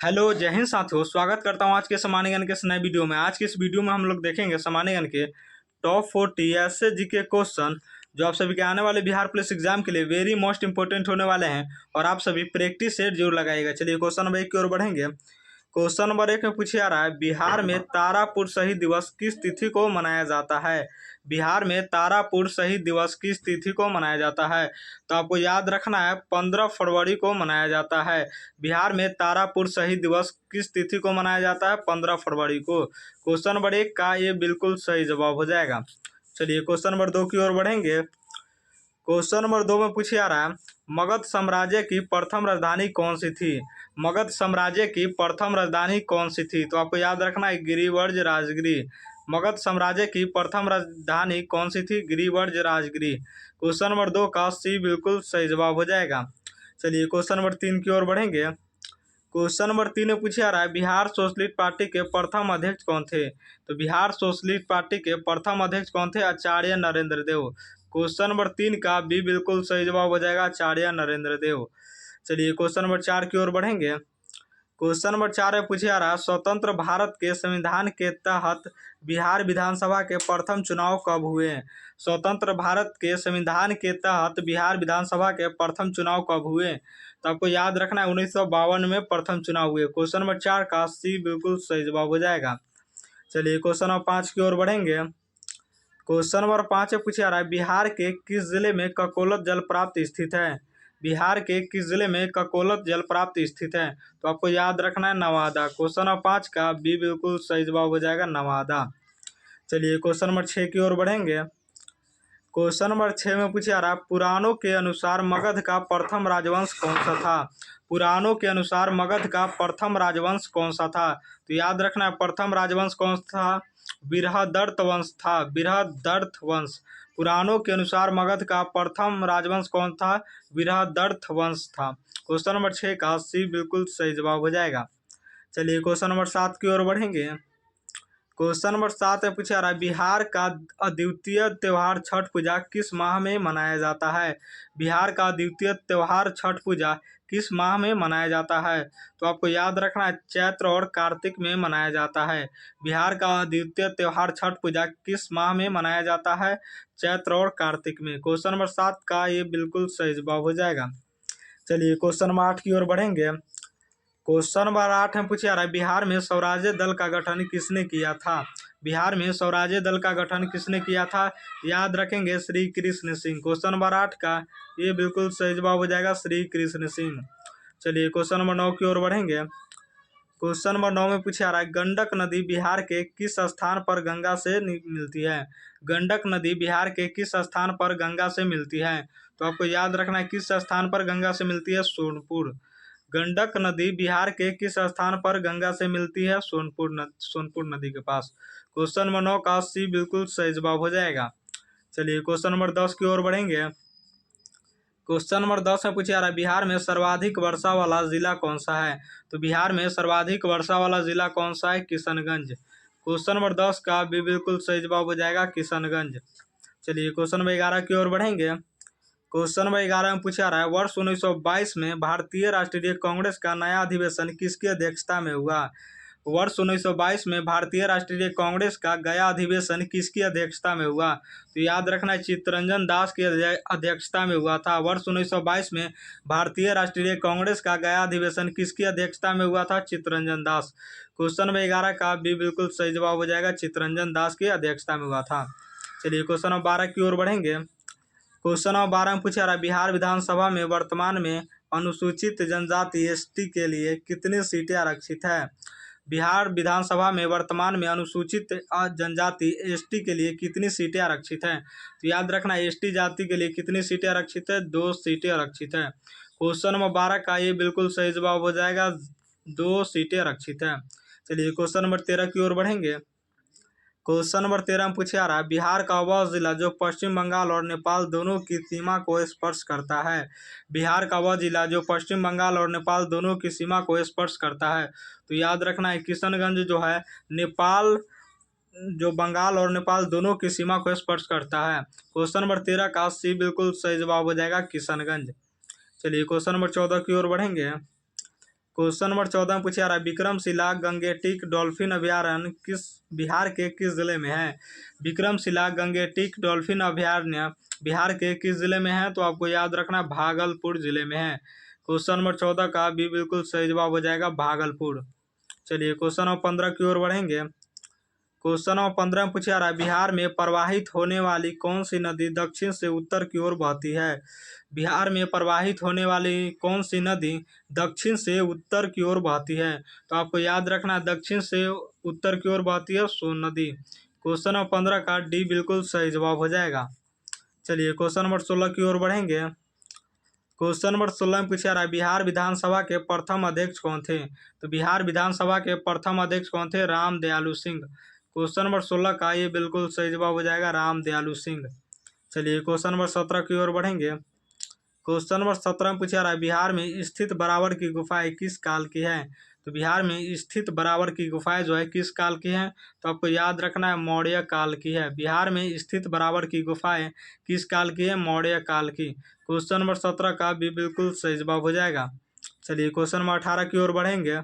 Hello, जय हिंद साथियों। स्वागत करता हूँ आज के सामान्य ज्ञान के इस नए वीडियो में। आज की इस वीडियो में हम लोग देखेंगे सामान्य ज्ञान के टॉप 40 ऐसे जीके क्वेश्चन जो आप सभी के आने वाले बिहार पुलिस एग्जाम के लिए वेरी मोस्ट इंपॉर्टेंट होने वाले हैं और आप सभी प्रैक्टिस सेट जरूर लगाइएगा। चलिए क्वेश्चन नंबर 1 की ओर बढ़ेंगे। क्वेश्चन नंबर 1 में पूछा जा रहा है, बिहार में तारापुर शहीद दिवस किस तिथि को मनाया जाता है। बिहार में तारापुर शहीद दिवस किस तिथि को मनाया जाता है। तो आपको याद रखना है 15 फरवरी को मनाया जाता है। बिहार में तारापुर शहीद दिवस किस तिथि को मनाया जाता है, 15 फरवरी को। क्वेश्चन नंबर 1 का ये बिल्कुल सही जवाब हो जाएगा। चलिए क्वेश्चन नंबर 2 की ओर बढ़ेंगे। क्वेश्चन नंबर 2 में पूछा जा रहा है, मगध साम्राज्य की प्रथम राजधानी कौन सी थी। मगध साम्राज्य की प्रथम राजधानी कौन सी थी। तो आपको याद रखना है गिरिवर्ज राजगिरी। मगध साम्राज्य की प्रथम राजधानी कौन सी थी, गिरिवर्ज राजगिरी। क्वेश्चन नंबर 2 का सी बिल्कुल सही जवाब हो जाएगा। चलिए क्वेश्चन नंबर 3 की ओर बढ़ेंगे। क्वेश्चन नंबर 3 में पूछा जा रहा है, बिहार सोशलिस्ट पार्टी के प्रथम अध्यक्ष कौन थे। तो बिहार सोशलिस्ट पार्टी के प्रथम अध्यक्ष कौन थे, आचार्य नरेंद्र देव। क्वेश्चन नंबर 3 का भी बिल्कुल सही जवाब हो जाएगा, आचार्य नरेंद्र देव। चलिए क्वेश्चन नंबर 4 की ओर बढ़ेंगे। क्वेश्चन नंबर 4 में पूछा जा रहा है, स्वतंत्र भारत के संविधान के तहत बिहार विधानसभा के प्रथम चुनाव कब हुए। स्वतंत्र भारत के संविधान के तहत बिहार विधानसभा के प्रथम चुनाव कब हुए। तो आपको याद रखना है 1952 में प्रथम चुनाव हुए। क्वेश्चन नंबर 4 का सी बिल्कुल सही जवाब हो जाएगा। चलिए क्वेश्चन नंबर 5 की ओर बढ़ेंगे। क्वेश्चन नंबर 5 में पूछा जा रहा है, बिहार के किस जिले में ककोलत जलप्राप्त स्थित है। बिहार के किस जिले में ककोलत जलप्राप्त स्थित है। तो आपको याद रखना है नवादा। क्वेश्चन नंबर 5 का भी बिल्कुल सही जवाब हो जाएगा, नवादा। चलिए क्वेश्चन नंबर 6 की ओर बढ़ेंगे। क्वेश्चन नंबर 6 में पूछा जा रहा है, पुराणों के अनुसार मगध का प्रथम राजवंश कौन सा था। पुराणों के अनुसार मगध का प्रथम राजवंश कौन सा था। तो याद रखना है प्रथम राजवंश कौन सा था, बृहदर्थ वंश था, बृहदर्थ वंश। पुराणों के अनुसार मगध का प्रथम राजवंश कौन था, बृहदर्थ वंश था। क्वेश्चन नंबर 6 का सी बिल्कुल सही जवाब हो जाएगा। चलिए क्वेश्चन नंबर 7 की ओर बढ़ेंगे। क्वेश्चन नंबर 7 में पूछा रहा है, बिहार का अद्वितीय त्यौहार छठ पूजा किस माह में मनाया जाता है। बिहार का अद्वितीय त्यौहार छठ पूजा किस माह में मनाया जाता है। तो आपको याद रखना है चैत्र और कार्तिक में मनाया जाता है। बिहार का अद्वितीय त्यौहार छठ पूजा किस माह में मनाया जाता है, चैत्र और कार्तिक में। क्वेश्चन नंबर 7 का ये बिल्कुल सही जवाब हो जाएगा। चलिए क्वेश्चन नंबर 8 की ओर बढ़ेंगे। क्वेश्चन नंबर 8 में पूछा जा रहा है, बिहार में स्वराज्य दल का गठन किसने किया था। बिहार में स्वराज्य दल का गठन किसने किया था, याद रखेंगे श्री कृष्ण सिंह। क्वेश्चन नंबर 8 का ये बिल्कुल सही जवाब हो जाएगा, श्री कृष्ण सिंह। चलिए क्वेश्चन नंबर 9 की ओर बढ़ेंगे। क्वेश्चन नंबर 9 में पूछा जा रहा है, गंडक नदी बिहार के किस स्थान पर गंगा से मिलती है। गंडक नदी बिहार के किस स्थान पर गंगा से मिलती है। तो आपको याद रखना है किस स्थान पर गंगा से मिलती है, सोनपुर। गंडक नदी बिहार के किस स्थान पर गंगा से मिलती है, सोनपुर नदी के पास। क्वेश्चन नंबर 9 का सी बिल्कुल सही जवाब हो जाएगा। चलिए क्वेश्चन नंबर 10 की ओर बढ़ेंगे। क्वेश्चन नंबर 10 में पूछा जा रहा है, बिहार में सर्वाधिक वर्षा वाला जिला कौन सा है। तो बिहार में सर्वाधिक वर्षा वाला जिला कौन सा है, किशनगंज। क्वेश्चन नंबर 10 का भी बिल्कुल सही जवाब हो जाएगा, किशनगंज। चलिए क्वेश्चन नंबर 11 की ओर बढ़ेंगे। क्वेश्चन नंबर 11 में पूछा रहा है, वर्ष 1922 में भारतीय राष्ट्रीय कांग्रेस का नया अधिवेशन किसकी अध्यक्षता में हुआ। वर्ष 1922 में भारतीय राष्ट्रीय कांग्रेस का गया अधिवेशन किसकी अध्यक्षता में हुआ। तो याद रखना है चित्तरंजन दास की अध्यक्षता में हुआ था। वर्ष 1922 में भारतीय राष्ट्रीय कांग्रेस का गया अधिवेशन किसकी अध्यक्षता में हुआ था, चित्तरंजन दास। क्वेश्चन नंबर 11 का भी बिल्कुल सही जवाब हो जाएगा, चित्तरंजन दास की अध्यक्षता में हुआ था। चलिए क्वेश्चन नंबर 12 की ओर बढ़ेंगे। क्वेश्चन नंबर 12 में पूछा रहा है, बिहार विधानसभा में वर्तमान में अनुसूचित जनजाति एसटी के लिए कितनी सीटें आरक्षित है। बिहार विधानसभा में वर्तमान में अनुसूचित जनजाति एसटी के लिए कितनी सीटें आरक्षित हैं। तो याद रखना एसटी जाति के लिए कितनी सीटें आरक्षित है, 2 सीटें आरक्षित है। क्वेश्चन नंबर 12 का ये बिल्कुल सही जवाब हो जाएगा, 2 सीटें आरक्षित है। चलिए क्वेश्चन नंबर 13 की ओर बढ़ेंगे। क्वेश्चन नंबर 13 में पूछा जा रहा है, बिहार का वह जिला जो पश्चिम बंगाल और नेपाल दोनों की सीमा को स्पर्श करता है। बिहार का वह जिला जो पश्चिम बंगाल और नेपाल दोनों की सीमा को स्पर्श करता है। तो याद रखना है किशनगंज जो है नेपाल, जो बंगाल और नेपाल दोनों की सीमा को स्पर्श करता है। क्वेश्चन नंबर 13 का सी बिल्कुल सही जवाब हो जाएगा, किशनगंज। चलिए क्वेश्चन नंबर 14 की ओर बढ़ेंगे। क्वेश्चन नंबर 14 में पूछा जा रहा है विक्रमशिला गंगेटिक डॉल्फिन अभयारण्य बिहार के किस जिले में है। विक्रमशिला गंगेटिक डॉल्फिन अभयारण्य बिहार के किस जिले में है, तो आपको याद रखना भागलपुर जिले में है। क्वेश्चन नंबर 14 का भी बिल्कुल सही जवाब हो जाएगा भागलपुर। चलिए क्वेश्चन नंबर 15 की ओर बढ़ेंगे। क्वेश्चन नंबर 15 में पूछा जा रहा है बिहार में प्रवाहित होने वाली कौन सी नदी दक्षिण से उत्तर की ओर बहती है। बिहार में प्रवाहित होने वाली कौन सी नदी दक्षिण से उत्तर की ओर बहती है, तो आपको याद रखना दक्षिण से उत्तर की ओर बहती है सोन नदी। क्वेश्चन नंबर 15 का डी बिल्कुल सही जवाब हो जाएगा। चलिए क्वेश्चन नंबर 16 की ओर बढ़ेंगे। क्वेश्चन नंबर 16 में पूछा जा रहा है बिहार विधानसभा के प्रथम अध्यक्ष कौन थे। तो बिहार विधानसभा के प्रथम अध्यक्ष कौन थे, राम दयालु सिंह। क्वेश्चन नंबर 16 का ये बिल्कुल सही जवाब हो जाएगा राम दयालु सिंह। चलिए क्वेश्चन नंबर 17 की ओर बढ़ेंगे। क्वेश्चन नंबर 17 में पूछा जा रहा है बिहार में स्थित बराबर की गुफाएं किस काल की है। तो बिहार में स्थित बराबर की गुफाएं जो है किस काल की हैं, तो आपको याद रखना है मौर्य काल की है। बिहार में स्थित बराबर की गुफाएं किस काल की है, मौर्य काल की। क्वेश्चन नंबर 17 का भी बिल्कुल सही जवाब हो जाएगा। चलिए क्वेश्चन नंबर 18 की ओर बढ़ेंगे।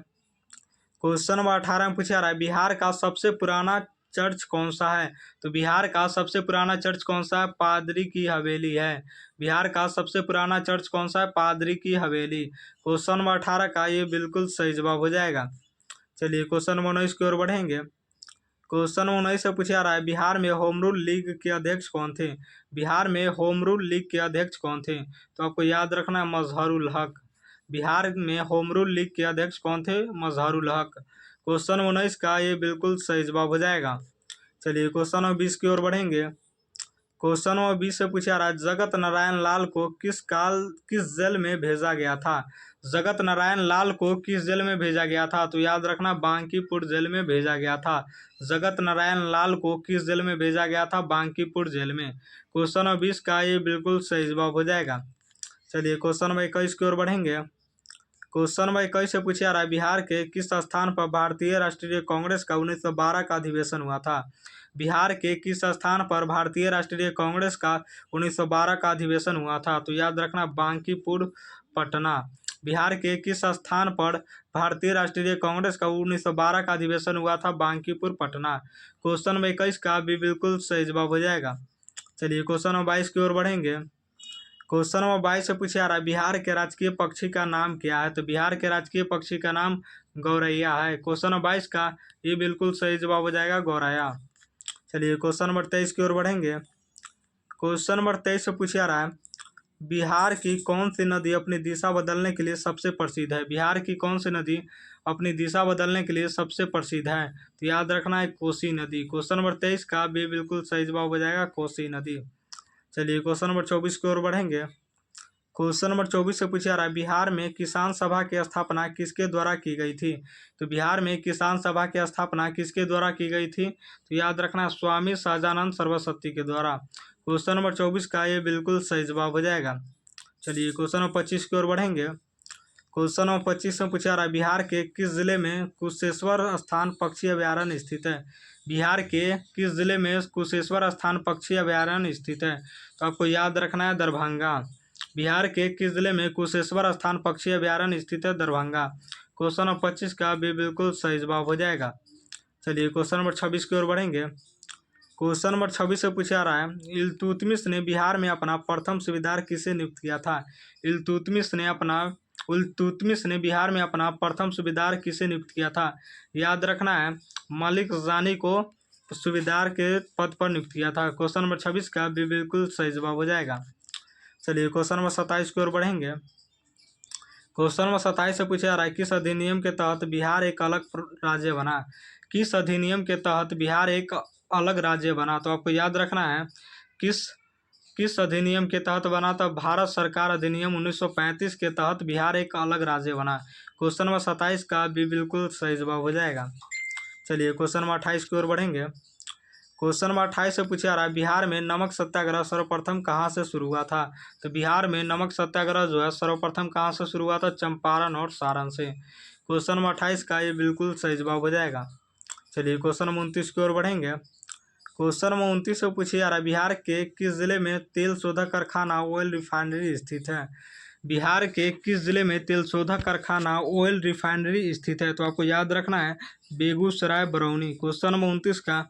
क्वेश्चन नंबर 18 में पूछा जा रहा है बिहार का सबसे पुराना चर्च कौन सा है। तो बिहार का सबसे पुराना चर्च कौन सा है, पादरी की हवेली है। बिहार का सबसे पुराना चर्च कौन सा है, पादरी की हवेली। क्वेश्चन नंबर 18 का ये बिल्कुल सही जवाब हो जाएगा। चलिए क्वेश्चन नंबर 19 की ओर बढ़ेंगे। क्वेश्चन 19 से पूछा जा रहा है बिहार में होम रूल लीग के अध्यक्ष कौन थे। बिहार में होम रूल लीग के अध्यक्ष कौन थे, तो आपको याद रखना है मजहरुल हक। बिहार में होम रूल लीग के अध्यक्ष कौन थे, मजहरुल हक। क्वेश्चन 19 का ये बिल्कुल सही जवाब हो जाएगा। चलिए क्वेश्चन नंबर 20 की ओर बढ़ेंगे। क्वेश्चन नंबर 20 से पूछा रहा है जगत नारायण लाल को किस जेल में भेजा गया था। जगत नारायण लाल को किस जेल में भेजा गया था, तो याद रखना बांकीपुर जेल में भेजा गया था। जगत नारायण लाल को किस जेल में भेजा गया था, बांकीपुर जेल में। क्वेश्चन नंबर 20 का ये बिल्कुल सही जवाब हो जाएगा। चलिए क्वेश्चन नंबर 21 की ओर बढ़ेंगे। क्वेश्चन नंबर 21 से पूछा जा रहा है बिहार के किस स्थान पर भारतीय राष्ट्रीय कांग्रेस का 1912 का अधिवेशन हुआ था। बिहार के किस स्थान पर भारतीय राष्ट्रीय कांग्रेस का 1912 का अधिवेशन हुआ था, तो याद रखना बांकीपुर पटना। बिहार के किस स्थान पर भारतीय राष्ट्रीय कांग्रेस का 1912 का अधिवेशन हुआ था, बांकीपुर पटना। क्वेश्चन नंबर 21 का भी बिल्कुल सही जवाब हो जाएगा। चलिए क्वेश्चन नंबर 22 की ओर बढ़ेंगे। क्वेश्चन नंबर 22 से पूछा जा रहा है बिहार के राजकीय पक्षी का नाम क्या है। तो बिहार के राजकीय पक्षी का नाम गौरैया है। क्वेश्चन नंबर 22 का ये बिल्कुल सही जवाब हो जाएगा गौरैया। चलिए क्वेश्चन नंबर 23 की ओर बढ़ेंगे। क्वेश्चन नंबर 23 से पूछा जा रहा है बिहार की कौन सी नदी अपनी दिशा बदलने के लिए सबसे प्रसिद्ध है। बिहार की कौन सी नदी अपनी दिशा बदलने के लिए सबसे प्रसिद्ध है, तो याद रखना है कोसी नदी। क्वेश्चन नंबर 23 का भी बिल्कुल सही जवाब हो जाएगा कोसी नदी। चलिए क्वेश्चन नंबर 24 की ओर बढ़ेंगे। क्वेश्चन नंबर 24 से पूछा जा रहा है बिहार में किसान सभा की स्थापना किसके द्वारा की गई थी। तो बिहार में किसान सभा की स्थापना किसके द्वारा की गई थी, तो याद रखना स्वामी सहजानंद सरस्वती के द्वारा। क्वेश्चन नंबर 24 का ये बिल्कुल सही जवाब हो जाएगा। चलिए क्वेश्चन नंबर 25 की ओर बढ़ेंगे। क्वेश्चन नंबर 25 में पूछा जा रहा है बिहार के किस जिले में कुशेश्वर स्थान पक्षी अभयारण्य स्थित है। बिहार के किस जिले में कुशेश्वर स्थान पक्षी अभयारण्य स्थित है, तो आपको याद रखना है दरभंगा। बिहार के किस जिले में कुशेश्वर स्थान पक्षी अभयारण्य स्थित है, दरभंगा। क्वेश्चन नंबर 25 का भी बिल्कुल सही जवाब हो जाएगा। चलिए क्वेश्चन नंबर 26 की ओर बढ़ेंगे। क्वेश्चन नंबर 26 से पूछा जा रहा है इल्तुतमिश ने बिहार में अपना प्रथम सूबेदार किसे नियुक्त किया था। इल्तुतमिश ने बिहार में अपना प्रथम सूबेदार किसे नियुक्त किया था, याद रखना है मलिक जानी को सूबेदार के पद पर नियुक्त किया था। क्वेश्चन नंबर 26 का भी बिल्कुल सही जवाब हो जाएगा। चलिए क्वेश्चन नंबर 27 की ओर बढ़ेंगे। क्वेश्चन नंबर 27 से पूछा जा रहा है किस अधिनियम के तहत बिहार एक अलग राज्य बना। किस अधिनियम के तहत बिहार एक अलग राज्य बना, तो आपको याद रखना है किस अधिनियम के तहत बना। तो भारत सरकार अधिनियम 1935 के तहत बिहार एक अलग राज्य बना। क्वेश्चन नंबर 27 का भी बिल्कुल सही जवाब हो जाएगा। चलिए क्वेश्चन नंबर 28 की ओर बढ़ेंगे। क्वेश्चन नंबर 28 से पूछा जा रहा है बिहार में नमक सत्याग्रह सर्वप्रथम कहाँ से शुरू हुआ था। तो बिहार में नमक सत्याग्रह जो है सर्वप्रथम कहाँ से शुरू हुआ था, चंपारण और सारण से। क्वेश्चन नंबर 28 का ये बिल्कुल सही जवाब हो जाएगा। चलिए क्वेश्चन नंबर 29 की ओर बढ़ेंगे। क्वेश्चन नंबर 29 से पूछा जा रहा है बिहार के किस जिले में तेल शोधक कारखाना ऑयल रिफाइनरी स्थित है। बिहार के किस जिले में तेल शोधक कारखाना ऑयल रिफाइनरी स्थित है? तो आपको याद रखना है बेगूसराय बरौनी। क्वेश्चन नंबर 29 का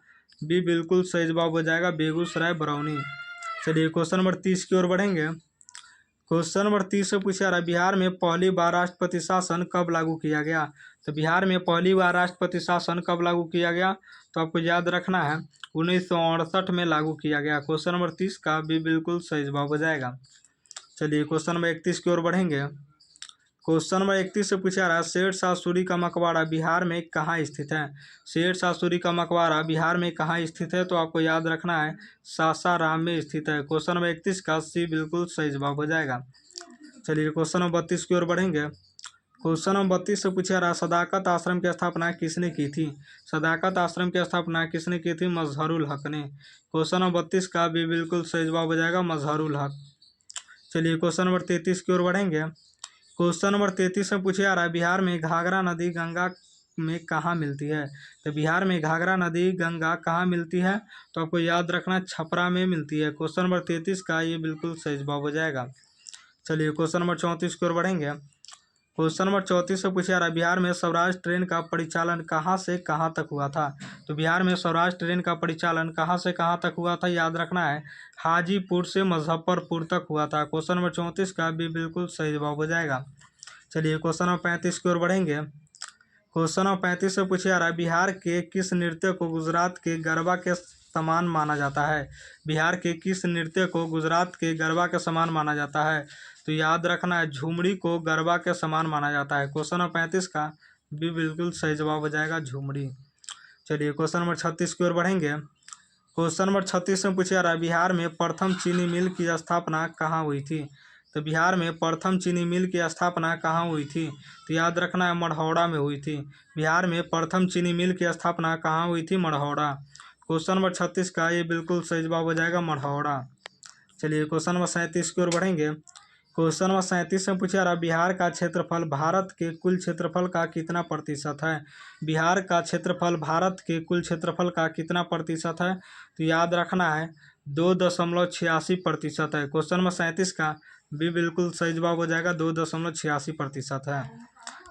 बी बिल्कुल सही जवाब हो जाएगा, बेगूसराय बरौनी। चलिए क्वेश्चन नंबर 30 की ओर बढ़ेंगे। क्वेश्चन नंबर 30 से पूछा रहा बिहार में पहली बार राष्ट्रपति शासन कब लागू किया गया? तो बिहार में पहली बार राष्ट्रपति शासन कब लागू किया गया? तो आपको याद रखना है 1968 में लागू किया गया। क्वेश्चन नंबर 30 का भी बिल्कुल सही जवाब हो जाएगा। चलिए क्वेश्चन नंबर 31 की ओर बढ़ेंगे। क्वेश्चन नंबर 31 से पूछा रहा शेर शाह सूरी का मकबरा बिहार में कहाँ स्थित है? शेर शाह सूरी का मकबरा बिहार में कहाँ स्थित है? तो आपको याद रखना है सासाराम में स्थित है। क्वेश्चन नंबर 31 का सी बिल्कुल सही जवाब हो जाएगा। चलिए क्वेश्चन नंबर 32 की ओर बढ़ेंगे। क्वेश्चन नंबर 32 से पूछा रहा सदाकत आश्रम की स्थापना किसने की थी? सदाकत आश्रम की स्थापना किसने की थी? मजहरुल हक ने। क्वेश्चन नंबर 32 का भी बिल्कुल सही जवाब हो जाएगा, मजहरुल हक। चलिए क्वेश्चन नंबर 33 की ओर बढ़ेंगे। क्वेश्चन नंबर 33 में पूछा रहा है बिहार में घाघरा नदी गंगा में कहाँ मिलती है? तो बिहार में घाघरा नदी गंगा कहाँ मिलती है? तो आपको याद रखना छपरा में मिलती है। क्वेश्चन नंबर 33 का ये बिल्कुल सही जवाब हो जाएगा। चलिए क्वेश्चन नंबर 34 की ओर बढ़ेंगे। क्वेश्चन नंबर 34 से पूछा रहा बिहार में स्वराज ट्रेन का परिचालन कहाँ से कहाँ तक हुआ था? तो बिहार में स्वराज ट्रेन का परिचालन कहाँ से कहाँ तक हुआ था? याद रखना है हाजीपुर से मुजफ्फरपुर तक हुआ था। क्वेश्चन नंबर 34 का भी बिल्कुल सही जवाब हो जाएगा। चलिए क्वेश्चन नंबर 35 की ओर बढ़ेंगे। क्वेश्चन नंबर 35 से पूछा रहा बिहार के किस नृत्य को गुजरात के गरबा के समान माना जाता है? बिहार के किस नृत्य को गुजरात के गरबा के समान माना जाता है? तो याद रखना है झूमड़ी को गरबा के समान माना जाता है। क्वेश्चन नंबर 35 का भी बिल्कुल सही जवाब हो जाएगा, झूमड़ी। चलिए क्वेश्चन नंबर 36 की ओर बढ़ेंगे। क्वेश्चन नंबर 36 में पूछा रहा बिहार में प्रथम चीनी मिल की स्थापना कहाँ हुई थी? तो बिहार में प्रथम चीनी मिल की स्थापना कहाँ हुई थी? तो याद रखना है मढ़ौरा में हुई थी। बिहार में प्रथम चीनी मिल की स्थापना कहाँ हुई थी? मढ़ौरा। क्वेश्चन नंबर 36 का ये बिल्कुल सही जवाब हो जाएगा, मढ़ौरा। चलिए क्वेश्चन नंबर 37 की ओर बढ़ेंगे। क्वेश्चन नंबर 37 में पूछा रहा बिहार का क्षेत्रफल भारत के कुल क्षेत्रफल का कितना प्रतिशत है? बिहार का क्षेत्रफल भारत के कुल क्षेत्रफल का कितना प्रतिशत है? तो याद रखना है 2.86% है। क्वेश्चन नंबर 37 का भी बिल्कुल सही जवाब हो जाएगा, 2.86% है।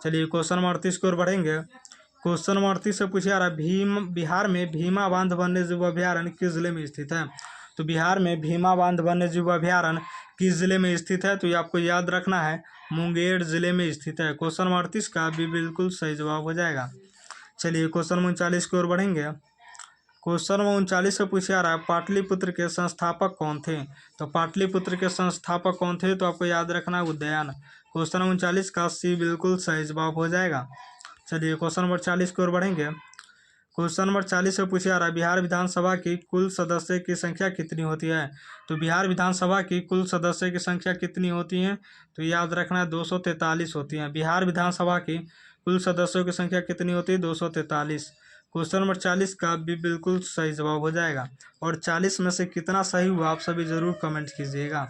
चलिए क्वेश्चन नंबर 38 की ओर बढ़ेंगे। क्वेश्चन नंबर 38 से पूछा रहा बिहार में भीमा बांध वन्य जीव अभ्यारण्य किस जिले में स्थित है? तो बिहार में भीमा बांध वन्य जीव अभ्यारण्य किस जिले में स्थित है? तो ये आपको याद रखना है मुंगेर जिले में स्थित है। क्वेश्चन नंबर 38 का भी बिल्कुल सही जवाब हो जाएगा। चलिए क्वेश्चन नंबर 39 की ओर बढ़ेंगे। क्वेश्चन नंबर 39 से पूछा रहा है पाटलिपुत्र के संस्थापक कौन थे? तो पाटलिपुत्र के संस्थापक कौन थे? तो आपको याद रखना है उदयन। क्वेश्चन नंबर 39 का सी बिल्कुल सही जवाब हो जाएगा। चलिए क्वेश्चन नंबर 40 की ओर बढ़ेंगे। क्वेश्चन नंबर 40 से पूछा रहा बिहार विधानसभा की कुल सदस्य की संख्या कितनी होती है? तो बिहार विधानसभा की कुल सदस्य की संख्या कितनी होती है? तो याद रखना है 243 होती है। बिहार विधानसभा की कुल सदस्यों की संख्या कितनी होती है? 243। क्वेश्चन नंबर 40 का भी बिल्कुल सही जवाब हो जाएगा। और 40 में से कितना सही हुआ आप सभी ज़रूर कमेंट कीजिएगा।